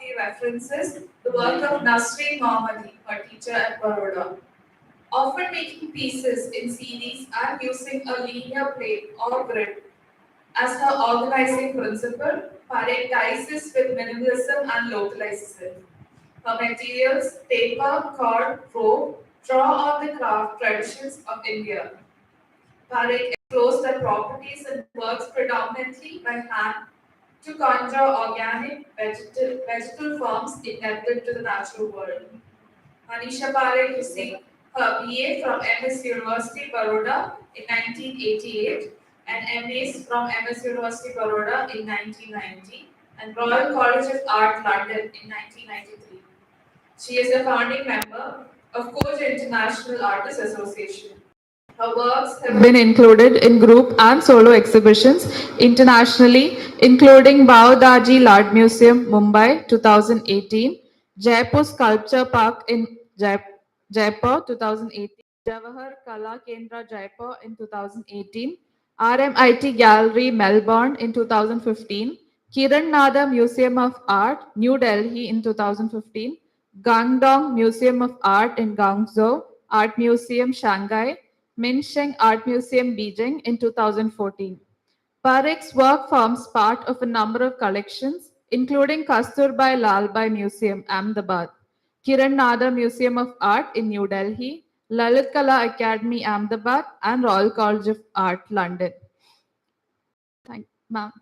bibliography references the work of Nasreen Mohammadi, her teacher at Baroda. Often making pieces in series and using a linear plane or grid as her organizing principle, Parekh ties this with minimalism and localizes it. Her materials, paper, cord, rope, draw on the craft traditions of India. Parekh explores their properties and works predominantly by hand to conjure organic vegetal forms indebted to the natural world. Manisha Parekh received her BA from MS University Baroda in 1988 and MAs from MS University Baroda in 1990 and Royal College of Art London in 1993. She is a founding member of Coach International Artists Association. Her works have been included in group and solo exhibitions internationally, including Baodaji Art Museum, Mumbai 2018, Jaipur Sculpture Park in Jaipur 2018, Jawahar Kala Kendra Jaipur in 2018, RMIT Gallery Melbourne in 2015, Kiran Nada Museum of Art, New Delhi in 2015, Gangdong Museum of Art in Guangzhou, Art Museum Shanghai, Minsheng Art Museum Beijing in 2014. Parekh's work forms part of a number of collections, including Kasturbai Lalbai Museum, Ahmedabad, Kiran Nada Museum of Art in New Delhi, Lalit Kala Academy, Ahmedabad, and Royal College of Art, London. Thank you, ma'am.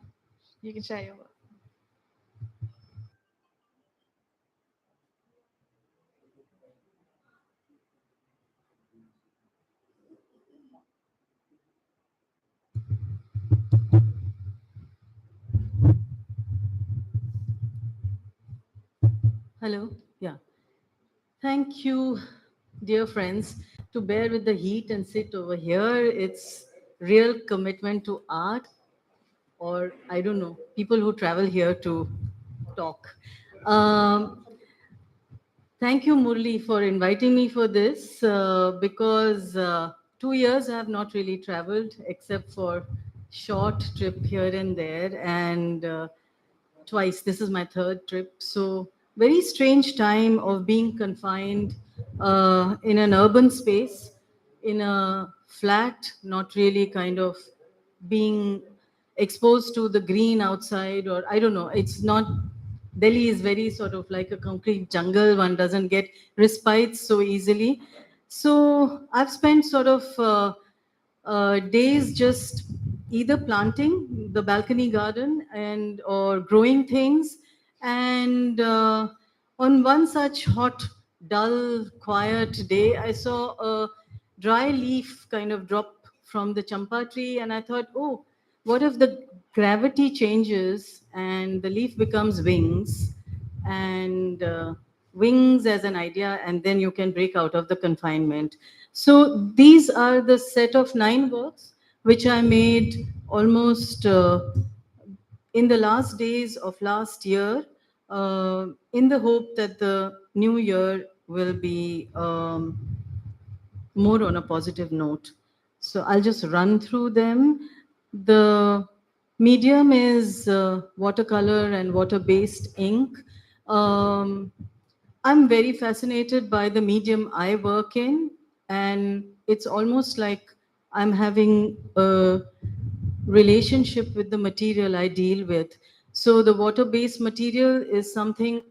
You can share your work. Hello. Yeah. Thank you, dear friends, to bear with the heat and sit over here. It's real commitment to art, or I don't know, people who travel here to talk. Um, Thank you, Murli, for inviting me for this because 2 years I have not really traveled except for short trip here and there, and twice. This is my third trip. So very strange time of being confined in an urban space, in a flat, not really kind of being exposed to the green outside, or I don't know. It's not. Delhi is very sort of like a complete jungle. One doesn't get respite so easily. So I've spent sort of days just either planting the balcony garden and or growing things. And on one such hot, dull, quiet day, I saw a dry leaf kind of drop from the champa tree, and I thought, oh, what if the gravity changes and the leaf becomes wings, and wings as an idea, and then you can break out of the confinement. So these are the set of 9 works which I made almost in the last days of last year, in the hope that the new year will be more on a positive note. So I'll just run through them. The medium is watercolor and water-based ink. Um, I'm very fascinated by the medium I work in, and it's almost like I'm having a relationship with the material I deal with. So the water-based material is something,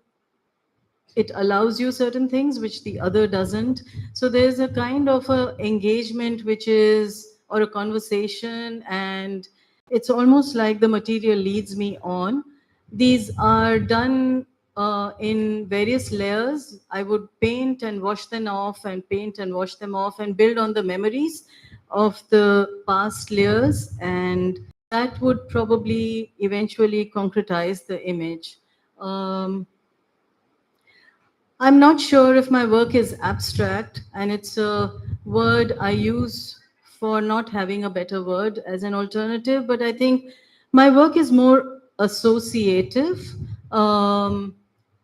it allows you certain things which the other doesn't. So there's a kind of a engagement which is, or a conversation, and it's almost like the material leads me on. These are done in various layers. I would paint and wash them off and paint and wash them off and build on the memories of the past layers, and that would probably eventually concretize the image. I'm not sure if my work is abstract, and it's a word I use for not having a better word as an alternative, but I think my work is more associative. Um,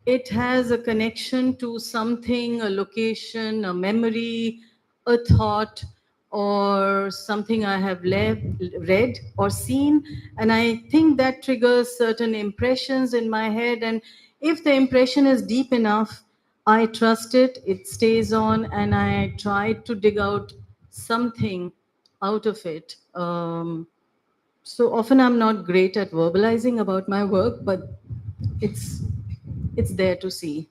it has a connection to something, a location, a memory, a thought, or something I have read or seen. And I think that triggers certain impressions in my head. And If the impression is deep enough, I trust it, it stays on, and I try to dig out something out of it. So often I'm not great at verbalizing about my work, but it's it's there to see.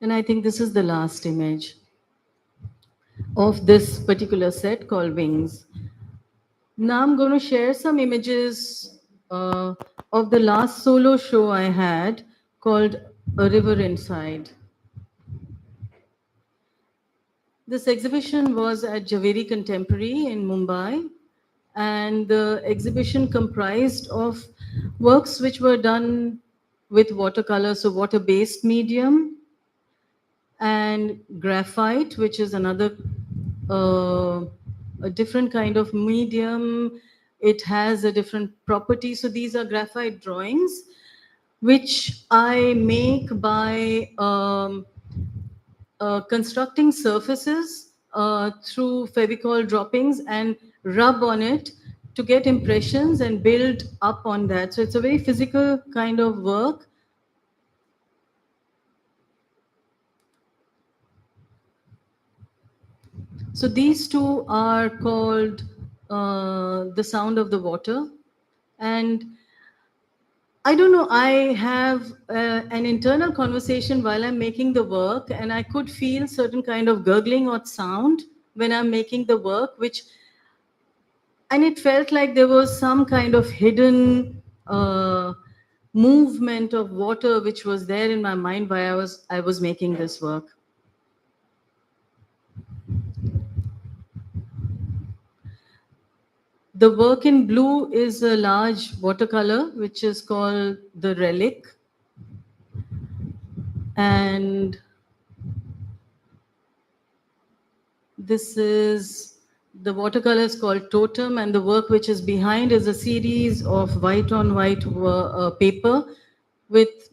And I think this is the last image of this particular set called Wings. Now I'm going to share some images of the last solo show I had called A River Inside. This exhibition was at Javeri Contemporary in Mumbai, and the exhibition comprised of works which were done with watercolor, so water based medium, and graphite, which is another a different kind of medium. It has a different property. So these are graphite drawings, which I make by constructing surfaces through Fevicol droppings and rub on it to get impressions and build up on that. So it's a very physical kind of work. So these two are called The Sound of the Water. And I don't know, I have an internal conversation while I'm making the work, and I could feel certain kind of gurgling or sound when I'm making the work, which, and it felt like there was some kind of hidden movement of water which was there in my mind while I was making this work. The work in blue is a large watercolor which is called the Relic. And this is the watercolor is called Totem, and the work which is behind is a series of white on white paper with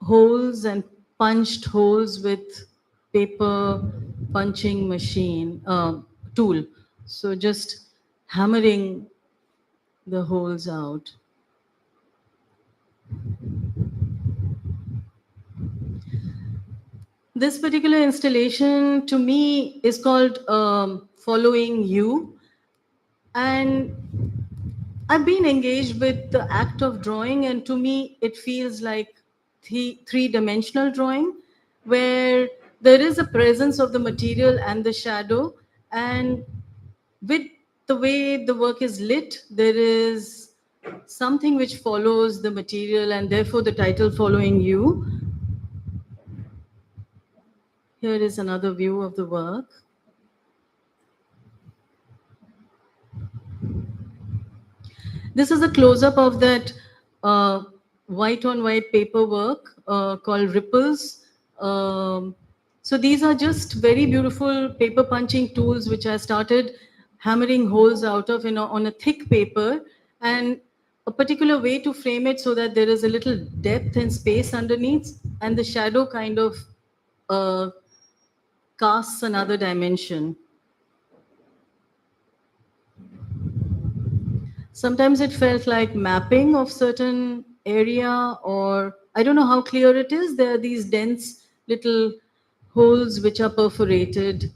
holes and punched holes with paper punching machine tool. So just hammering the holes out. This particular installation to me is called Following You. And I've been engaged with the act of drawing, and to me, it feels like three-dimensional drawing, where there is a presence of the material and the shadow. And with the way the work is lit, there is something which follows the material, and therefore the title Following You. Here is another view of the work. This is a close-up of that white on white paperwork called Ripples. So these are just very beautiful paper punching tools which I started hammering holes out of on a thick paper, and a particular way to frame it so that there is a little depth and space underneath, and the shadow kind of uh, casts another dimension. Sometimes it felt like mapping of certain area, or I don't know how clear it is. There are these dense little holes which are perforated,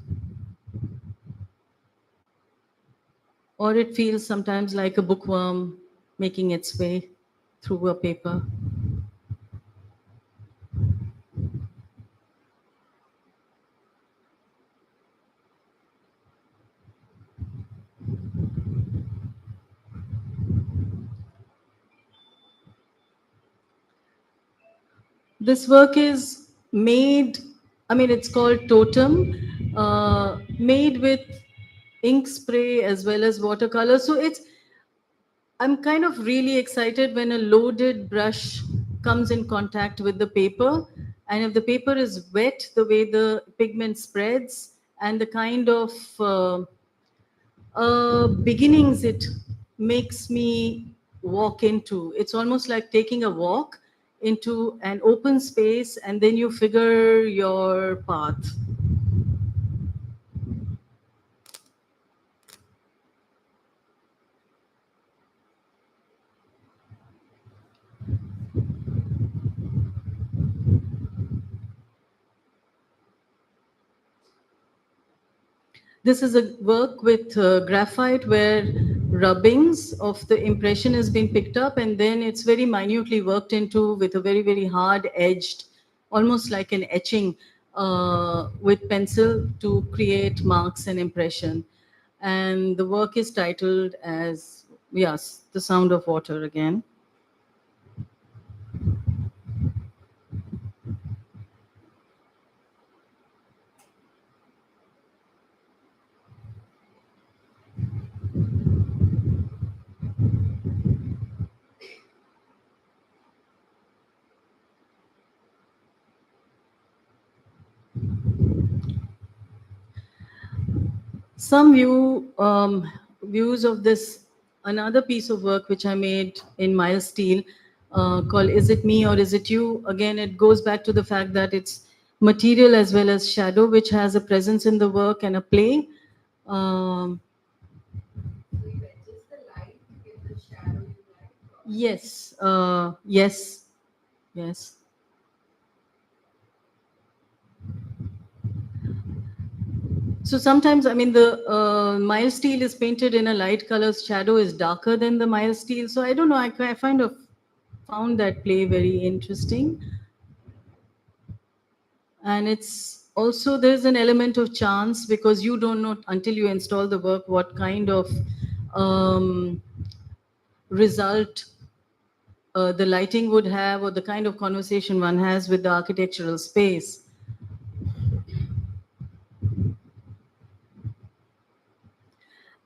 or it feels sometimes like a bookworm making its way through a paper. This work is made, I mean, it's called Totem, made with ink spray as well as watercolor. So I'm kind of really excited when a loaded brush comes in contact with the paper. And if the paper is wet, the way the pigment spreads and the kind of beginnings it makes me walk into. It's almost like taking a walk into an open space, and then you figure your path. This is a work with graphite where rubbings of the impression has been picked up, and then it's very minutely worked into with a very, very hard edged, almost like an etching with pencil to create marks and impression. And the work is titled as, yes, The Sound of Water again. Some views of this another piece of work which I made in mild steel called "Is It Me or Is It You?" Again, it goes back to the fact that it's material as well as shadow, which has a presence in the work and a play. Um, yes, yes, yes. So sometimes, I mean, the mild steel is painted in a light color, shadow is darker than the mild steel. So I don't know. I found that play very interesting, and it's also there's an element of chance because you don't know until you install the work what kind of um, result the lighting would have or the kind of conversation one has with the architectural space.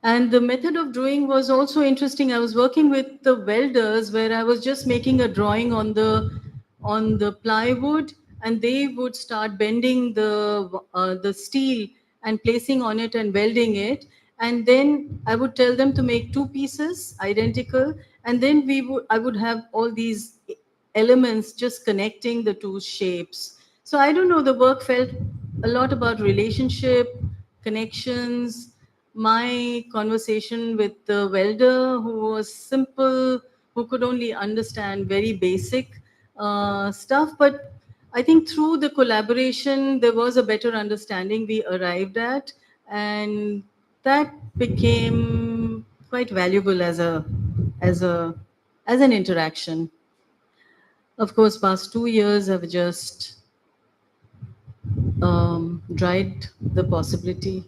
And the method of drawing was also interesting. I was working with the welders where I was just making a drawing on the plywood, and they would start bending the steel and placing on it and welding it. And then I would tell them to make two pieces identical, and then I would have all these elements just connecting the two shapes. So I don't know, the work felt a lot about relationship, connections, my conversation with the welder who was simple, who could only understand very basic stuff. But I think through the collaboration, there was a better understanding we arrived at, and that became quite valuable as a as an interaction. Of course, past 2 years have just dried the possibility.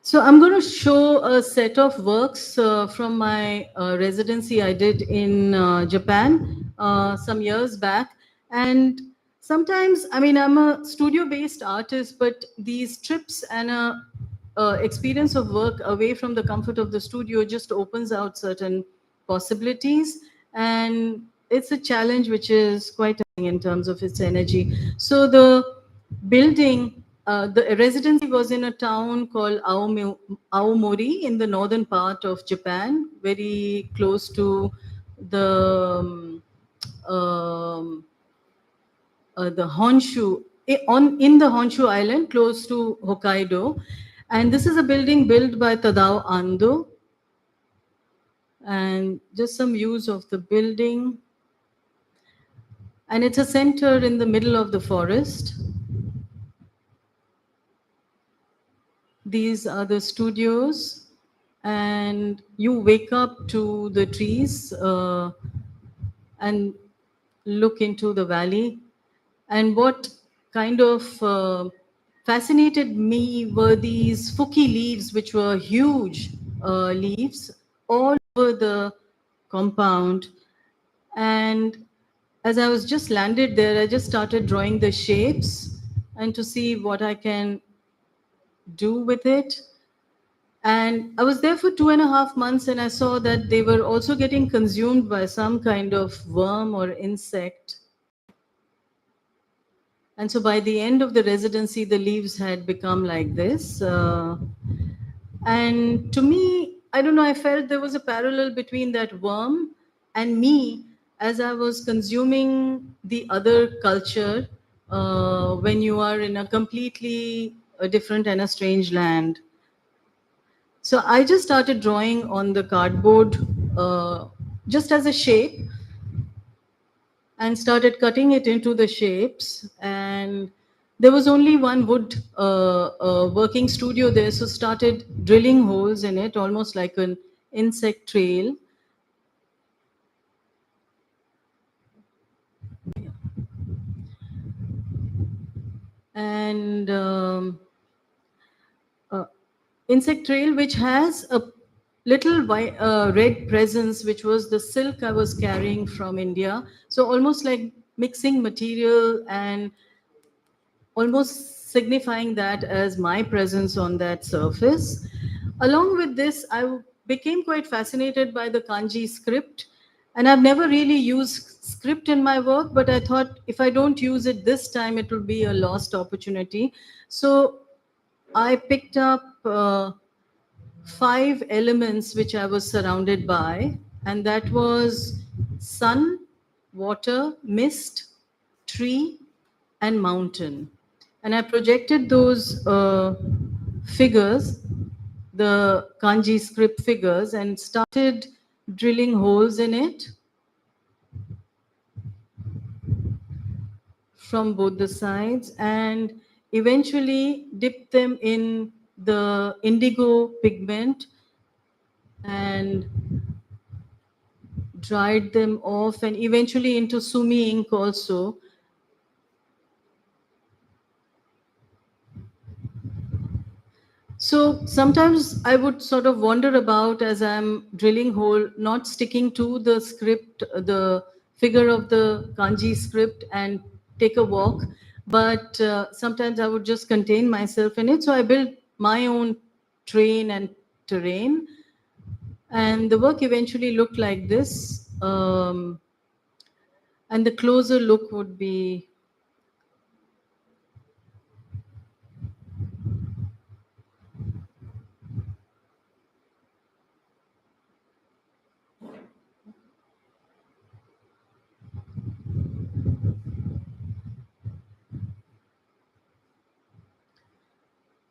So I'm going to show a set of works from my residency I did in Japan some years back. And sometimes, I mean, I'm a studio-based artist, but these trips and a experience of work away from the comfort of the studio just opens out certain possibilities. And it's a challenge which is quite in terms of its energy. So the building, the residency was in a town called Aomori in the northern part of Japan, very close to um, the Honshu, in the Honshu Island, close to Hokkaido. And this is a building built by Tadao Ando. And just some views of the building. And it's a center in the middle of the forest. These are the studios, and you wake up to the trees and look into the valley. And what kind of fascinated me were these fuki leaves, which were huge leaves all over the compound. And as I was just landed there, I just started drawing the shapes and to see what I can do with it. And I was there for 2.5 months, and I saw that they were also getting consumed by some kind of worm or insect. And so by the end of the residency, the leaves had become like this. And to me, I don't know, I felt there was a parallel between that worm and me, as I was consuming the other culture, when you are in a completely different and a strange land. So I just started drawing on the cardboard just as a shape, and started cutting it into the shapes. And there was only one wood working studio there, so started drilling holes in it, almost like an insect trail. And uh, insect trail which has a little white, red presence, which was the silk I was carrying from India. So almost like mixing material and almost signifying that as my presence on that surface. Along with this, became quite fascinated by the kanji script. And I've never really used script in my work, but I thought if I don't use it this time, it will be a lost opportunity. So I picked up 5 elements which I was surrounded by, and that was sun, water, mist, tree, and mountain. And I projected those figures, the kanji script figures, and started drilling holes in it from both the sides, and eventually dipped them in the indigo pigment and dried them off, and eventually into sumi ink also. So sometimes I would sort of wander about as I'm drilling hole, not sticking to the script, the figure of the kanji script, and take a walk. But sometimes I would just contain myself in it. So I built my own train and terrain. And the work eventually looked like this. And the closer look would be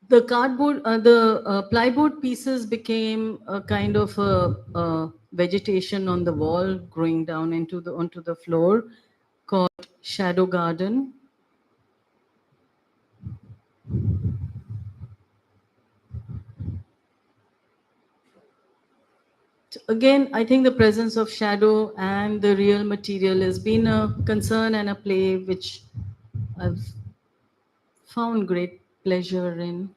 the plywood pieces became a kind of a vegetation on the wall growing down into the onto the floor, called shadow garden. Again, I think the presence of shadow and the real material has been a concern and a play which I've found great pleasure in.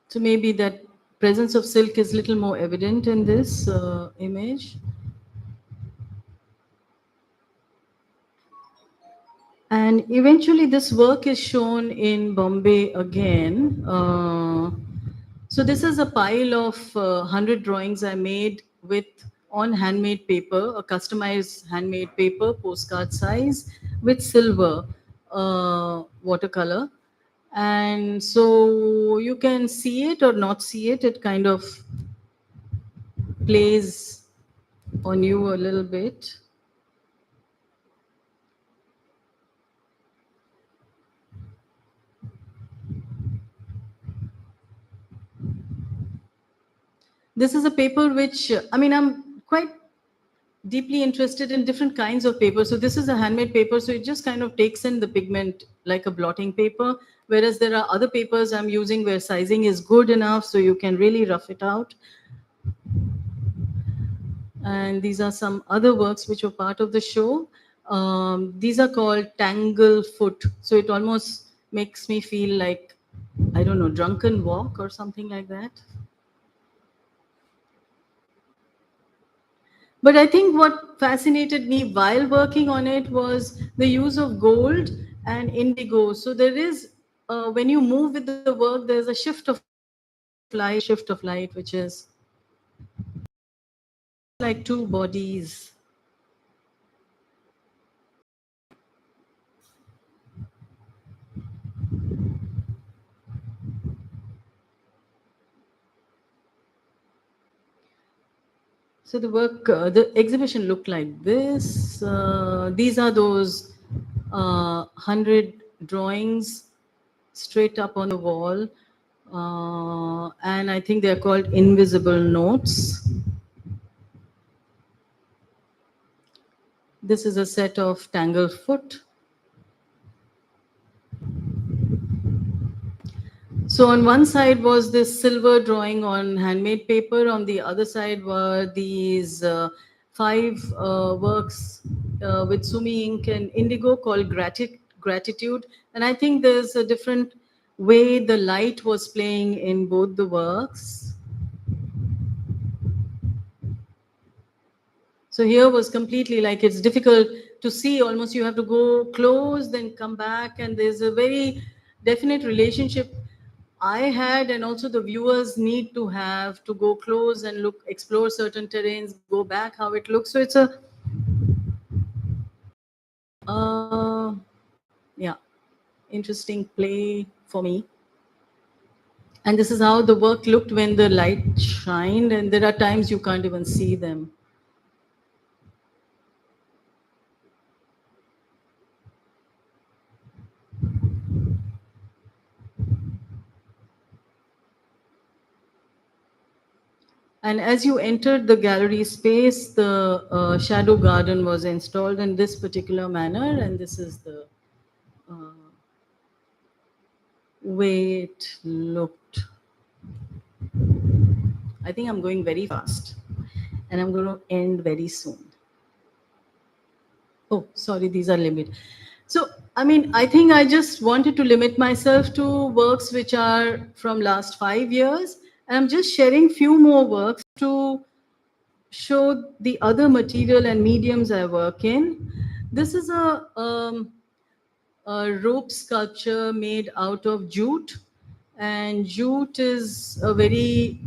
So maybe that presence of silk is little more evident in this image. And eventually, this work is shown in Bombay again. So this is a pile of 100 drawings I made with on handmade paper, a customized handmade paper, postcard size, with silver watercolor. And so you can see it or not see it. It kind of plays on you a little bit. This is a paper which, I mean, I'm quite deeply interested in different kinds of paper. So this is a handmade paper, so it just kind of takes in the pigment like a blotting paper. Whereas there are other papers I'm using where sizing is good enough, so you can really rough it out. And these are some other works which were part of the show. These are called Tangle Foot. So it almost makes me feel like, I don't know, drunken walk or something like that. But I think what fascinated me while working on it was the use of gold and indigo. So there is, when you move with the work, there's a shift of light, which is like two bodies. So the work, the exhibition looked like this. These are those 100 drawings straight up on the wall. And I think they're called invisible notes. This is a set of Tanglefoot. So on one side was this silver drawing on handmade paper. On the other side were these five works with Sumi ink and indigo called Gratitude. And I think there's a different way the light was playing in both the works. So here was completely like it's difficult to see, almost you have to go close, then come back, and there's a very definite relationship I had, and also the viewers need to have to go close and look, explore certain terrains, go back, how it looks. So it's a, yeah, interesting play for me. And this is how the work looked when the light shined, and there are times you can't even see them. And as you entered the gallery space, the shadow garden was installed in this particular manner, and this is the uh, way it looked. I think I'm going very fast, and I'm going to end very soon. Oh, sorry, these are limited. So, I mean, I think I just wanted to limit myself to works which are from last 5 years. And I'm just sharing few more works to show the other material and mediums I work in. This is a rope sculpture made out of jute, and jute is a very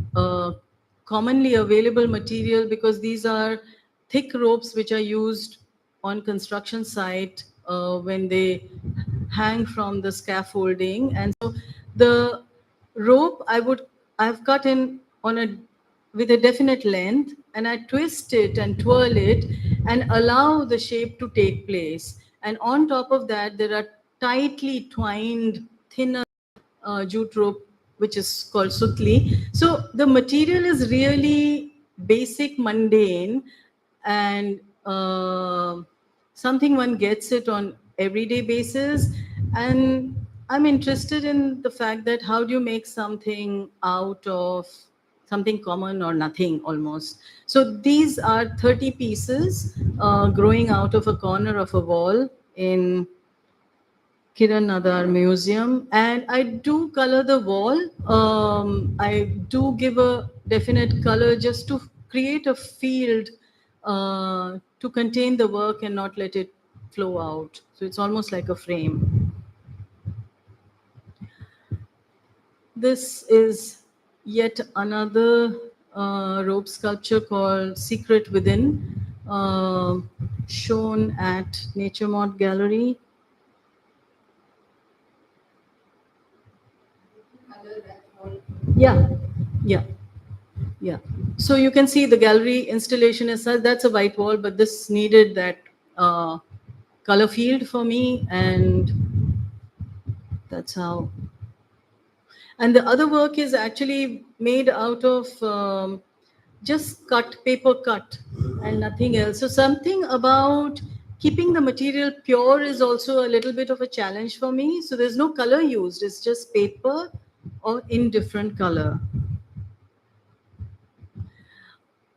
commonly available material because these are thick ropes which are used on construction site when they hang from the scaffolding. And so the rope I've cut in on a with a definite length, and I twist it and twirl it and allow the shape to take place. And on top of that, there are tightly twined thinner jute rope, which is called sutli. So the material is really basic, mundane, and something one gets it on everyday basis. And I'm interested in the fact that how do you make something out of something common or nothing almost. So these are 30 pieces growing out of a corner of a wall in Kiran Nadar Museum, and I do color the wall. I do give a definite color just to create a field to contain the work and not let it flow out. So it's almost like a frame. This is yet another rope sculpture called Secret Within, uh, shown at Nature Mod Gallery. Yeah, yeah. Yeah. So you can see the gallery installation is such, that's a white wall, but this needed that color field for me, and that's how. And the other work is actually made out of just cut, paper cut, and nothing else. So something about keeping the material pure is also a little bit of a challenge for me. So there's no color used, it's just paper or indifferent color.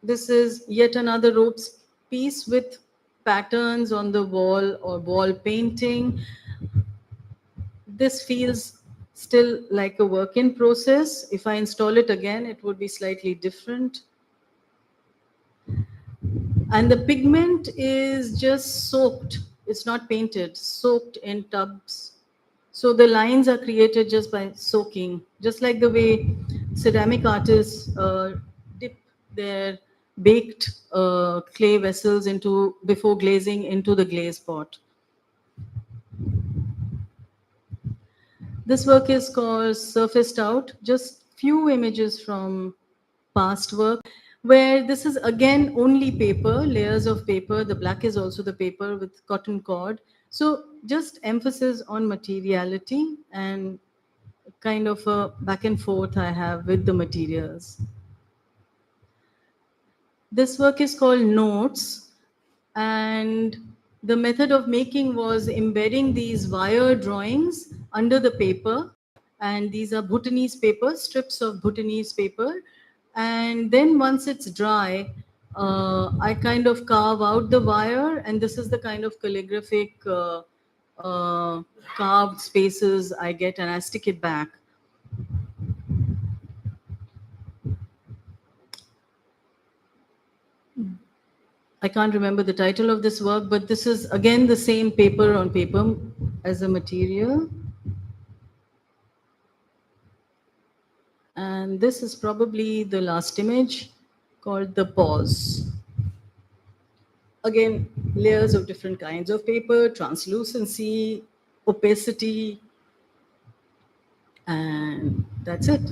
This is yet another ropes piece with patterns on the wall or wall painting. This feels still like a work in process. If I install it again, it would be slightly different. And the pigment is just soaked. It's not painted, soaked in tubs. So the lines are created just by soaking, just like the way ceramic artists dip their baked clay vessels into before glazing into the glaze pot. This work is called Surfaced Out, just few images from past work. where this is again only paper, layers of paper. The black is also the paper with cotton cord. So just emphasis on materiality and kind of a back and forth I have with the materials. This work is called Notes, and the method of making was embedding these wire drawings under the paper, and these are Bhutanese paper, strips of Bhutanese paper. And then once it's dry, I kind of carve out the wire, and this is the kind of calligraphic uh, carved spaces I get, and I stick it back. I can't remember the title of this work, but this is again the same paper on paper as a material. And this is probably the last image called The Pause. Again, layers of different kinds of paper, translucency, opacity, and that's it.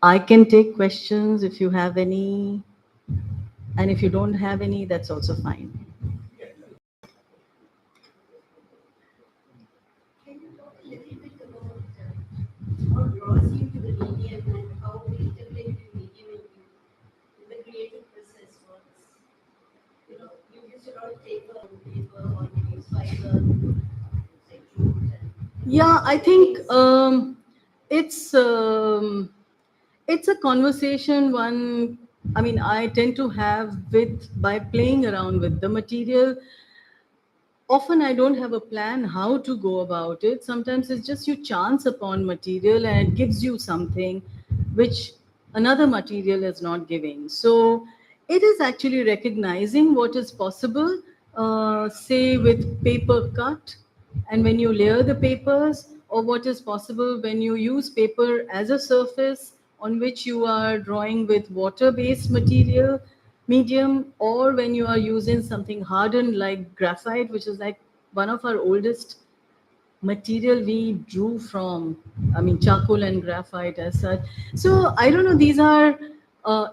I can take questions if you have any, and if you don't have any, that's also fine. Can you talk a little bit about what draws you to the medium and how the interplanetary medium in the creative process works? You know, you use a lot of paper or you use fiber, like jute and Yeah, I think it's um, it's a conversation one. I mean, I tend to have with by playing around with the material. Often I don't have a plan how to go about it. Sometimes it's just you chance upon material and it gives you something which another material is not giving. So it is actually recognizing what is possible, say with paper cut, and when you layer the papers, or what is possible when you use paper as a surface on which you are drawing with water based material medium, or when you are using something hardened like graphite, which is like one of our oldest material we drew from, I mean, charcoal and graphite as such. So I don't know, these are uh,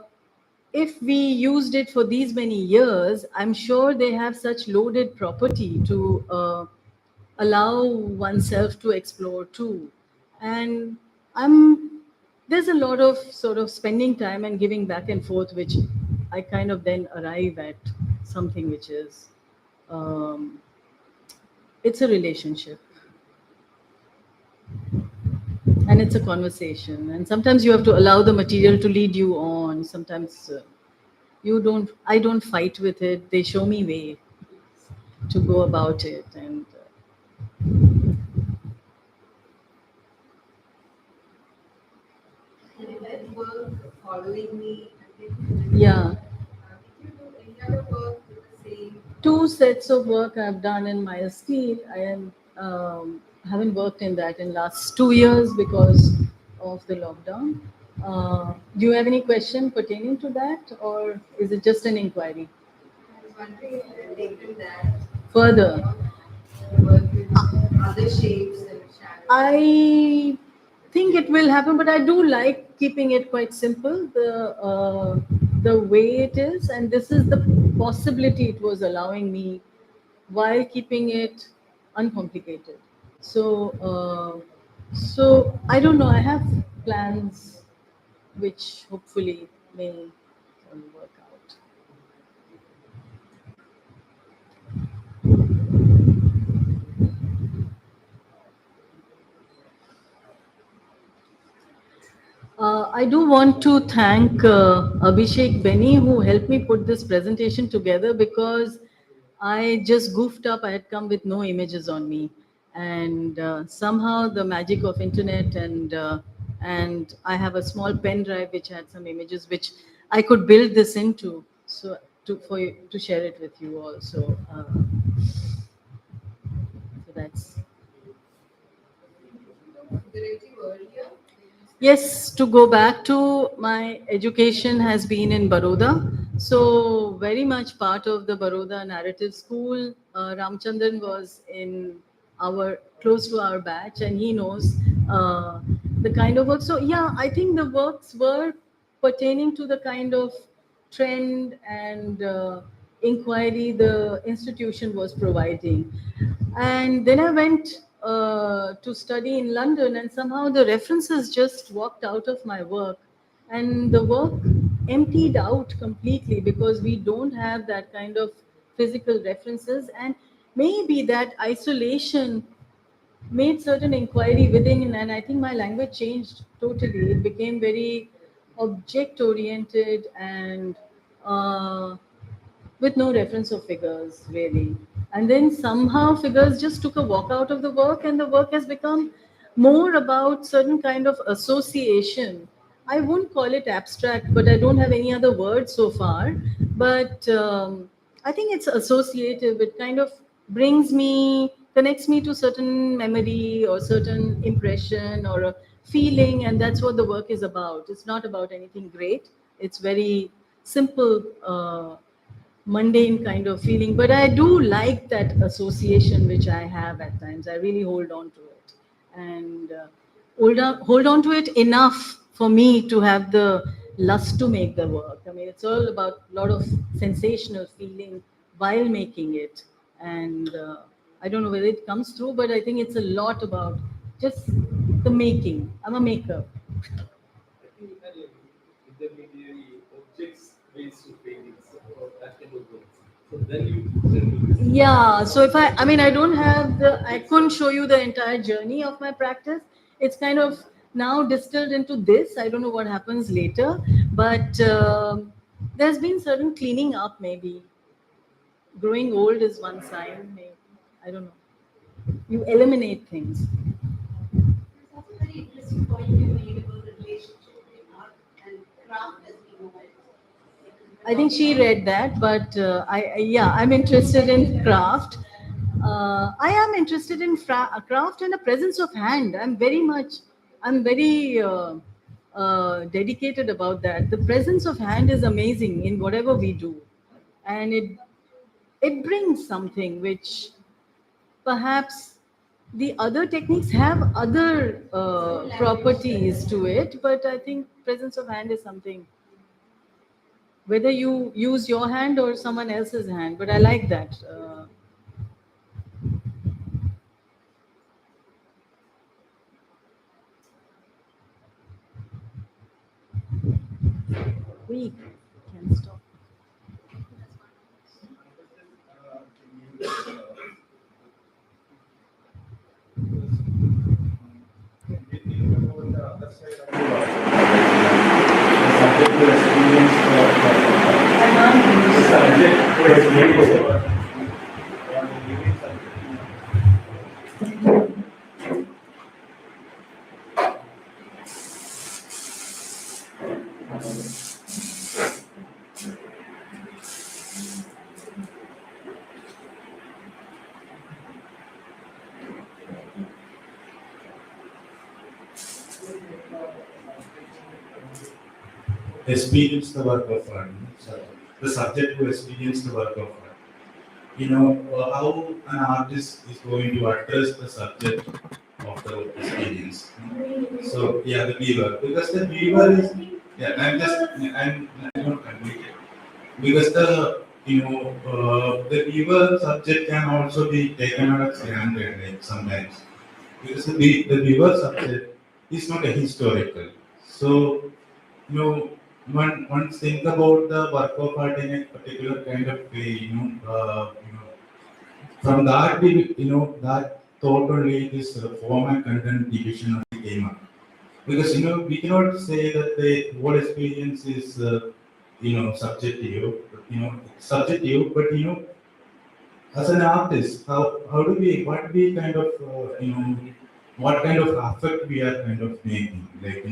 if we used it for these many years, I'm sure they have such loaded property to allow oneself to explore too. And I'm there's a lot of sort of spending time and giving back and forth, which I kind of then arrive at something which is um, it's a relationship and it's a conversation. And sometimes you have to allow the material to lead you on. Sometimes you don't. I don't fight with it. They show me way to go about it, and and that work following me until yeah. did you do any other work with the same Two sets of work I've done in my steel. I haven't worked in that in last 2 years because of the lockdown. Do you have any question pertaining to that, or is it just an inquiry? I was wondering if you had taken that Further, work with other shapes and shadows. I think it will happen, but I do like keeping it quite simple. The way it is, and this is the possibility it was allowing me while keeping it uncomplicated. So I don't know. I have plans which hopefully may work out. I do want to thank Abhishek Benny who helped me put this presentation together because I just goofed up. I had come with no images on me, and somehow the magic of internet and I have a small pen drive which had some images which I could build this into. So for you to share it with you all. So that's. Figurative earlier. Yes, to go back to my education has been in Baroda. So very much part of the Baroda Narrative School. Ramchandran was in our close to our batch, and he knows uh, the kind of work. So yeah, I think the works were pertaining to the kind of trend and inquiry the institution was providing. And then I went to study in London, and somehow the references just walked out of my work, and the work emptied out completely because we don't have that kind of physical references. And maybe that isolation made certain inquiry within, and I think my language changed totally. It became very object oriented and with no reference of figures really. And then somehow figures just took a walk out of the work, and the work has become more about certain kind of association. I wouldn't call it abstract, but I don't have any other word so far. But I think it's associative. It kind of brings me, connects me to certain memory or certain impression or a feeling, and that's what the work is about. It's not about anything great. It's very simple. Mundane kind of feeling, but I do like that association which I have at times. I really hold on to it, and hold on to it enough for me to have the lust to make the work. I mean, it's all about a lot of sensational feeling while making it, and I don't know whether it comes through, but I think it's a lot about just the making. I'm a maker. I think intermediary objects ways to paintings or practical works. So then you then you Yeah, so if I mean, I don't have I couldn't show you the entire journey of my practice. It's kind of now distilled into this. I don't know what happens later, but there's been certain cleaning up, maybe. Growing old is one sign, maybe. I don't know. You eliminate things. There's also a very interesting point you made about the relationship between art and craft as we know it. I think she read that, but yeah, I'm interested in craft. I am interested in craft and a presence of hand. I'm very dedicated about that. The presence of hand is amazing in whatever we do, and it brings something which perhaps the other techniques have other properties to it, but I think presence of hand is something, whether you use your hand or someone else's hand, but I like that. We can stop. When we think about the other side of the world, the subject to experience the subject to experience the world, or the living subject. Experience the work of art. So the subject to experience the work of art. How an artist is going to address the subject of the experience. So yeah, the viewer, because the viewer is, yeah, I'm not completed, because the viewer subject can also be taken out as granted, like sometimes, because the viewer subject is not a historical. So one think about the work of art in a particular kind of way, from that that thought only this form and content division only came up. Because we cannot say that the whole experience is subjective, subjective, but as an artist, how do we, what we kind of what kind of effect we are kind of making? Like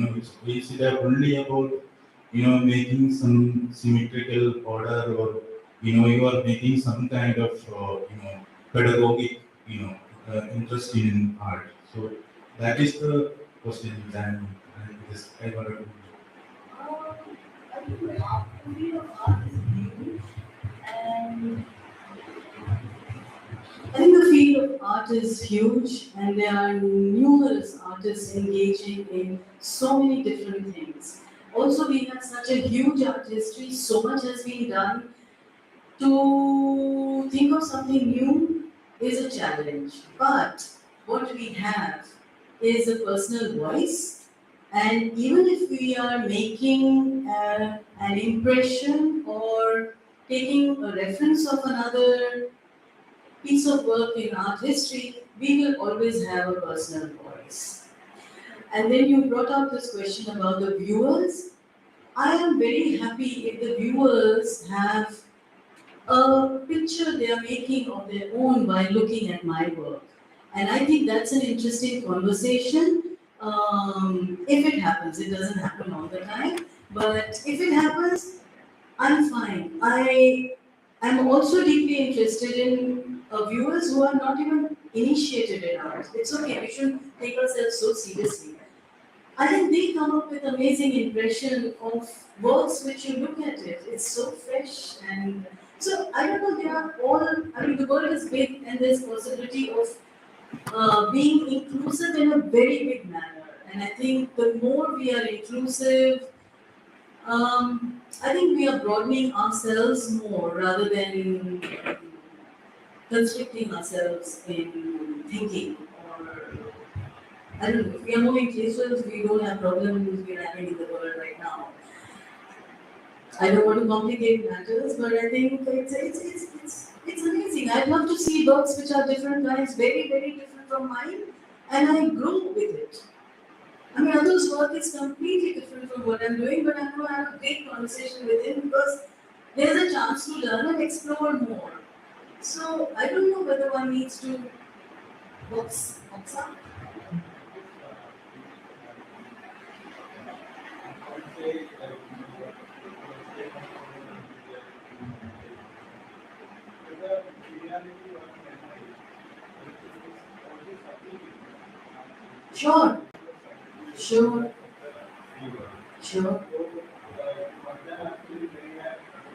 is it only about making some symmetrical order, or you are making some kind of pedagogic interest in art. So that is the question, and this I wanted to. I think the art, the field of art is huge, and I think the field field of art is huge, and there are numerous artists engaging in so many different things. Also, we have such a huge art history, so much has been done. To think of something new is a challenge, but what we have is a personal voice, and even if we are making an impression or taking a reference of another piece of work in art history, we will always have a personal voice. And then you brought up this question about the viewers. I am very happy if the viewers have a picture they are making of their own by looking at my work. And I think that's an interesting conversation. If it happens, it doesn't happen all the time, but if it happens, I'm fine. I am also deeply interested in viewers who are not even initiated in art. It's okay, we shouldn't take ourselves so seriously. I think they come up with amazing impression of works which you look at it. It's so fresh, and so I don't know. They are all. I mean, the world is big, and there's possibility of being inclusive in a very big manner. And I think the more we are inclusive, I think we are broadening ourselves more rather than constricting ourselves in thinking or I don't know, if we are more inclusive, we don't have problems we're having in the world right now. I don't want to complicate matters, but I think it's amazing. I'd love to see works which are different kinds, very, very different from mine, and I grow with it. I mean, others' work is completely different from what I'm doing, but I'm going to have a great conversation with him because there's a chance to learn and explore more. So I don't know whether one needs to box up. I would say whether reality or memory, always something Sure, sure, sure. one can actually bring a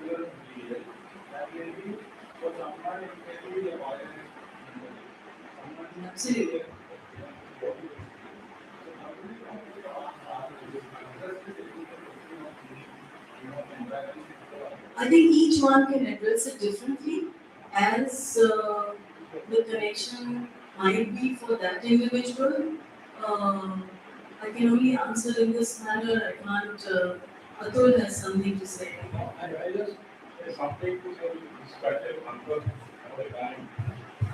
real material that may be for someone it may be a violent someone Absolutely. I think each one can address it differently as the connection might be for that individual. I can only answer in this manner. I can't. Atul has something to say. I just say something to say this question comes all the time,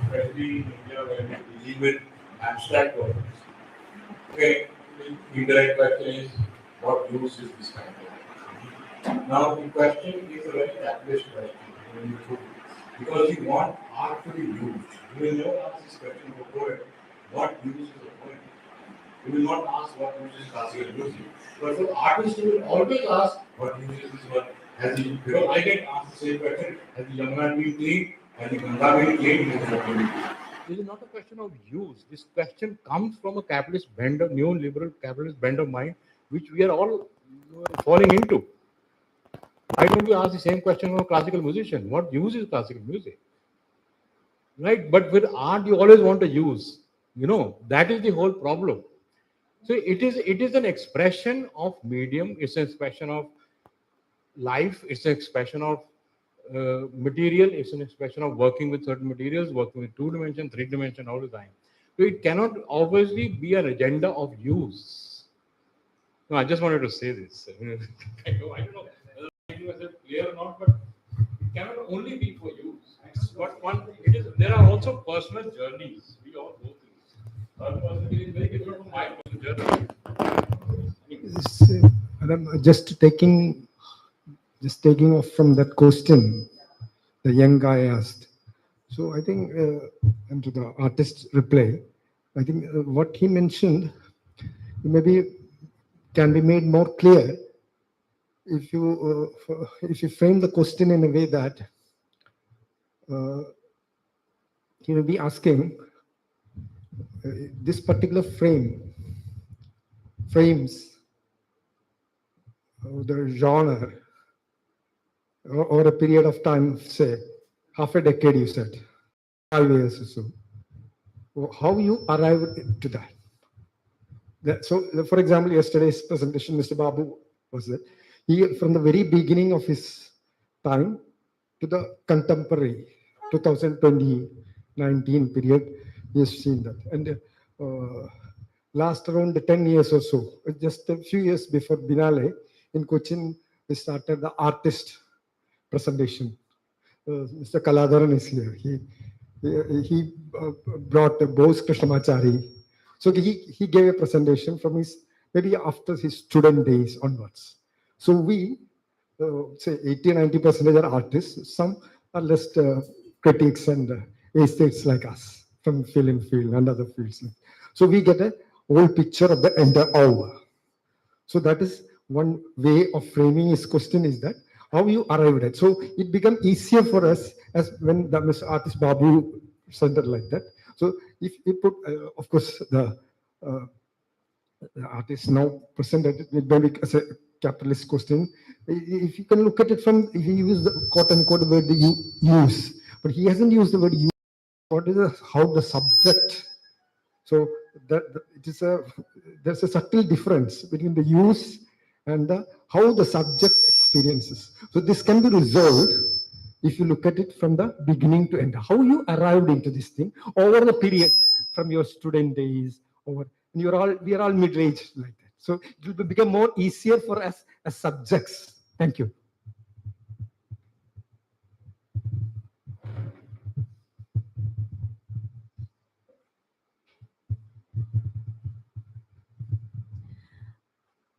especially in India where we believe in abstract works. Okay, the indirect question is what use is this kind of work? Now the question is a very capitalist question because you want art to be used. You will never ask this question of a poet, what use is a poem? You will not ask what use is classical music. But for artists, you will always ask what use is this one. Has the, because I get asked the same question, has the Yamuna been cleaned? Has the Ganga been cleaned? This is not a question of use. This question comes from a capitalist bend of neoliberal capitalist bend of mind, which we are all falling into. Why don't we ask the same question of a classical musician? What use is classical music? Right? But with art, you always want to use. You know, that is the whole problem. So it is an expression of medium. It's an expression of life. It's an expression of material. It's an expression of working with certain materials, working with 2 dimension, 3 dimension all the time. So it cannot obviously be an agenda of use. No, I just wanted to say this. I don't know whether I make myself clear or not, but it cannot only be for use. It's what one. It is. There are also personal journeys we all go through. Her personal journey is very different from my personal journey. Madam, just taking off from that question the young guy asked. So I think, and to the artist's reply, I think what he mentioned maybe can be made more clear if you frame the question in a way that he will be asking this particular frames the genre or a period of time, say half a decade, you said 5 years or so. how you arrived to that. So, for example, yesterday's presentation, Mr. Babu was it. He, from the very beginning of his time to the contemporary 2020-19 period, he has seen that. And last around 10 years or so, just a few years before Binale, in Cochin, we started the artist presentation. Mr. Kaladharan is here. He brought Bose Krishnamachari. So he gave a presentation from his, maybe after his student days onwards. So we, say 80-90% are artists. Some are less critics and aesthetes like us from film field and other fields. So we get a whole picture of the entire hour. So that is one way of framing his question, is that how you arrived at. So it become easier for us as when the Mr. Artist Babu presented like that. So if you put, of course, uh, the artist now presented it maybe as a capitalist question. If you can look at it from, if he used the quote unquote word you use, but he hasn't used the word use. What is how the subject? So that it is there's a subtle difference between the use and how the subject experiences. So this can be resolved if you look at it from the beginning to end. How you arrived into this thing over the period from your student days, over and we are all mid-aged like that. So it will become more easier for us as subjects. Thank you.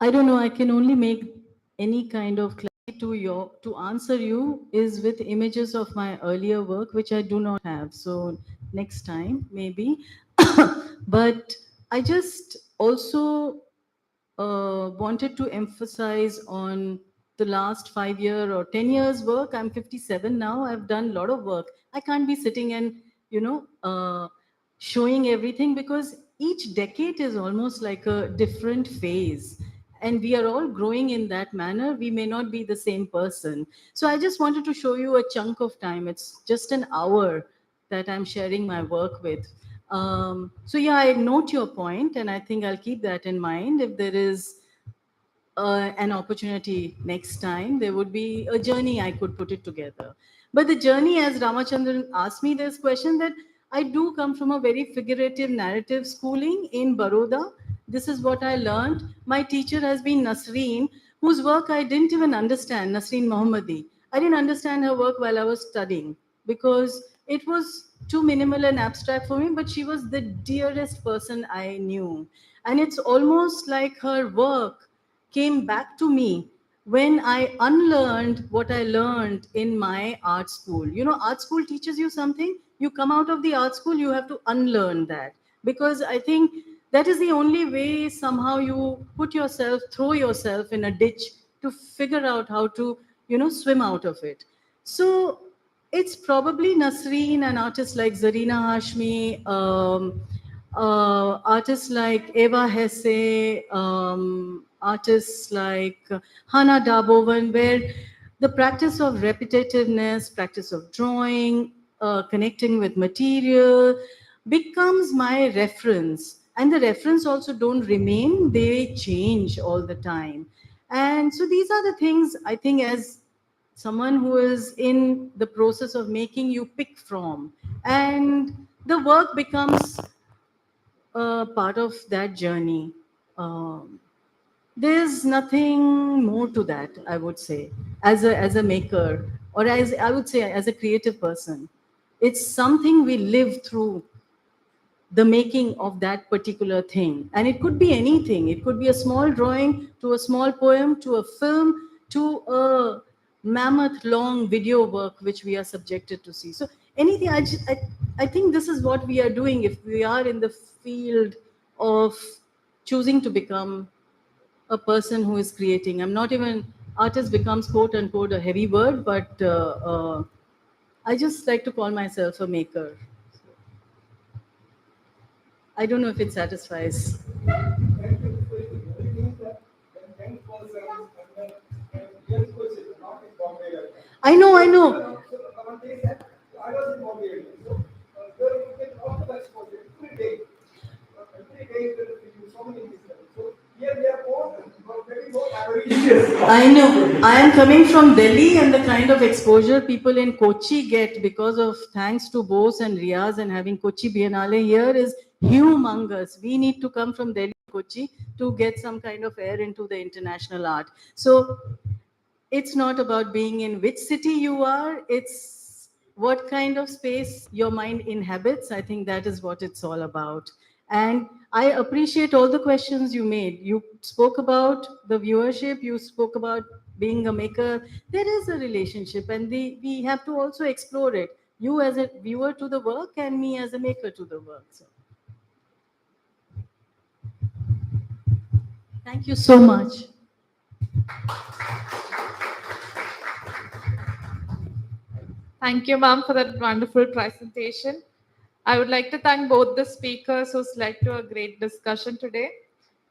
I don't know. I can only make any kind of clarity to answer you is with images of my earlier work, which I do not have. So next time maybe. But I just also wanted to emphasize on the last 5 year or 10 years work. I'm 57 now. I've done a lot of work. I can't be sitting and showing everything, because each decade is almost like a different phase, and we are all growing in that manner. We may not be the same person. So I just wanted to show you a chunk of time. It's just an hour that I'm sharing my work with. So yeah, I note your point, and I think I'll keep that in mind. If there is an opportunity next time, there would be a journey I could put it together. But the journey, as Ramachandran asked me this question, that I do come from a very figurative narrative schooling in Baroda. This is what I learned. My teacher has been Nasreen, whose work I didn't even understand, Nasreen Mohammadi. I didn't understand her work while I was studying because it was too minimal and abstract for me, but she was the dearest person I knew. And it's almost like her work came back to me when I unlearned what I learned in my art school. You know, art school teaches you something. You come out of the art school, you have to unlearn that. Because I think that is the only way somehow you put yourself, throw yourself in a ditch to figure out how to, swim out of it. So it's probably Nasreen and artists like Zarina Hashmi, artists like Eva Hesse, artists like Hannah Dabovan, where the practice of repetitiveness, practice of drawing, connecting with material becomes my reference. And the reference also don't remain, they change all the time. And so these are the things I think, as someone who is in the process of making, you pick from. And the work becomes part of that journey. There's nothing more to that, I would say, as a maker, or as I would say, as a creative person. It's something we live through the making of that particular thing. And it could be anything. It could be a small drawing, to a small poem, to a film, to a mammoth long video work which we are subjected to see. So anything, I think this is what we are doing if we are in the field of choosing to become a person who is creating. I'm not even, artist becomes quote unquote a heavy word, but I just like to call myself a maker. I don't know if it satisfies. I know, I know. engaged with so many people. So here we are more, very more avaricious. I know. I am coming from Delhi, and the kind of exposure people in Kochi get because of thanks to Bose and Riaz and having Kochi Biennale here is humongous. We need to come from Delhi to Kochi to get some kind of air into the international art. So it's not about being in which city you are, it's what kind of space your mind inhabits. I think that is what it's all about. And I appreciate all the questions you made. You spoke about the viewership, you spoke about being a maker. There is a relationship, and we have to also explore it. You as a viewer to the work, and me as a maker to the work. So, thank you so much. Thank you, ma'am, for that wonderful presentation. I would like to thank both the speakers who's led to a great discussion today.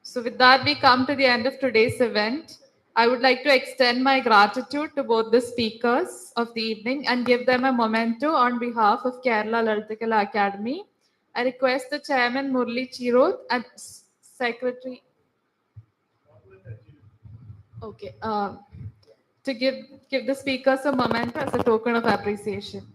So with that, we come to the end of today's event. I would like to extend my gratitude to both the speakers of the evening and give them a memento on behalf of Kerala Lalitakala Academy. I request the chairman Murli Chirot and secretary okay, to give the speakers a memento as a token of appreciation.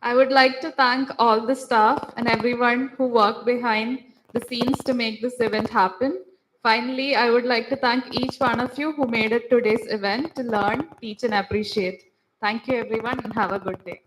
I would like to thank all the staff and everyone who worked behind the scenes to make this event happen. Finally, I would like to thank each one of you who made it today's event to learn, teach, and appreciate. Thank you, everyone, and have a good day.